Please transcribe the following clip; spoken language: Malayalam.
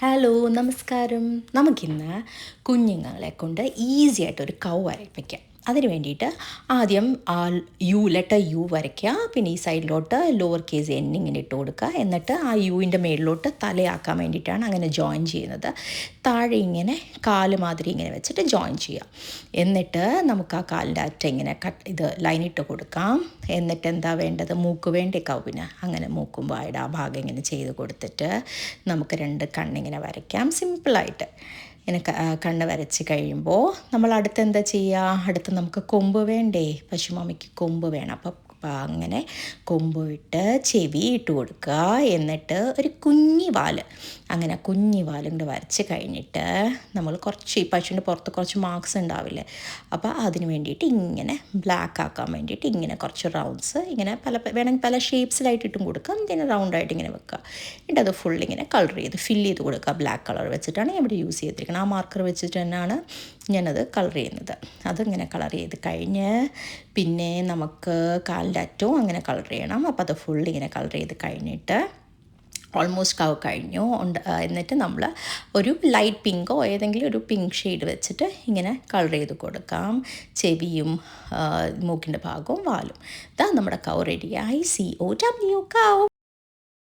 ഹലോ നമസ്കാരം. നമുക്കിന്ന് കുഞ്ഞുങ്ങളെ കൊണ്ട് ഈസി ആയിട്ടൊരു കൗ വരപ്പിക്കാം. അതിന് വേണ്ടിയിട്ട് ആദ്യം ലെറ്റർ യു വരയ്ക്കുക. പിന്നെ ഈ സൈഡിലോട്ട് ലോവർ കേസ് എൻ ഇങ്ങനെ ഇട്ട് കൊടുക്കുക. എന്നിട്ട് ആ യുവിൻ്റെ മേളിലോട്ട് തലയാക്കാൻ വേണ്ടിയിട്ടാണ് അങ്ങനെ ജോയിൻ ചെയ്യുന്നത്. താഴെ ഇങ്ങനെ കാല് മാതിരി ഇങ്ങനെ വെച്ചിട്ട് ജോയിൻ ചെയ്യാം. എന്നിട്ട് നമുക്ക് ആ കാലിൻ്റെ അറ്റ ഇങ്ങനെ ലൈൻ ഇട്ട് കൊടുക്കാം. എന്നിട്ട് എന്താ വേണ്ടത്, മൂക്ക് വേണ്ടേ കൗവിന്, അങ്ങനെ മൂക്കും വായുടെ ആ ഭാഗം ഇങ്ങനെ ചെയ്ത് കൊടുത്തിട്ട് നമുക്ക് രണ്ട് കണ്ണിങ്ങനെ വരയ്ക്കാം സിമ്പിളായിട്ട്. ഇങ്ങനെ കണ്ണ് വരച്ച് കഴിയുമ്പോൾ നമ്മൾ അടുത്ത് എന്താ ചെയ്യുക, അടുത്ത് നമുക്ക് കൊമ്പ് വേണ്ടേ, പശുമാമിക്ക് കൊമ്പ് വേണം. അപ്പം അങ്ങനെ കൊമ്പ് ഇട്ട് ചെവി ഇട്ട് കൊടുക്കുക. എന്നിട്ട് ഒരു കുഞ്ഞി വാല്, അങ്ങനെ കുഞ്ഞി വാലും കൂടെ വരച്ച് കഴിഞ്ഞിട്ട് നമ്മൾ കുറച്ച് ഈ പശുവിൻ്റെ പുറത്ത് കുറച്ച് മാർക്സ് ഉണ്ടാവില്ലേ, അപ്പോൾ അതിന് വേണ്ടിയിട്ട് ഇങ്ങനെ ബ്ലാക്ക് ആക്കാൻ വേണ്ടിയിട്ട് ഇങ്ങനെ കുറച്ച് റൗണ്ട്സ് ഇങ്ങനെ വേണമെങ്കിൽ പല ഷേപ്സിലായിട്ട് ഇട്ടും കൊടുക്കാം. ഇതിന് റൗണ്ടായിട്ട് ഇങ്ങനെ വെക്കുക. എന്നിട്ട് അത് ഫുൾ ഇങ്ങനെ കളർ ഫില്ല് ചെയ്ത് കൊടുക്കുക. ബ്ലാക്ക് കളർ വെച്ചിട്ടാണ് ഇവിടെ യൂസ് ചെയ്തിരിക്കുന്നത്. ആ മാർക്കർ വെച്ചിട്ട് തന്നെയാണ് ഞാനത് കളർ ചെയ്യുന്നത്. അതിങ്ങനെ കളർ ചെയ്ത് കഴിഞ്ഞ് പിന്നെ നമുക്ക് കാലിൻ്റെ അറ്റവും അങ്ങനെ കളർ ചെയ്യണം. അപ്പോൾ അത് ഫുൾ ഇങ്ങനെ കളർ ചെയ്ത് കഴിഞ്ഞിട്ട് ഓൾമോസ്റ്റ് കൗ കഴിഞ്ഞു. എന്നിട്ട് നമ്മൾ ഒരു ലൈറ്റ് പിങ്കോ ഏതെങ്കിലും ഒരു പിങ്ക് ഷെയ്ഡ് വെച്ചിട്ട് ഇങ്ങനെ കളർ ചെയ്ത് കൊടുക്കാം. ചെവിയും മൂക്കിൻ്റെ ഭാഗവും വാലും. ഇതാ നമ്മുടെ കൗ റെഡിയായി. COW കൗ.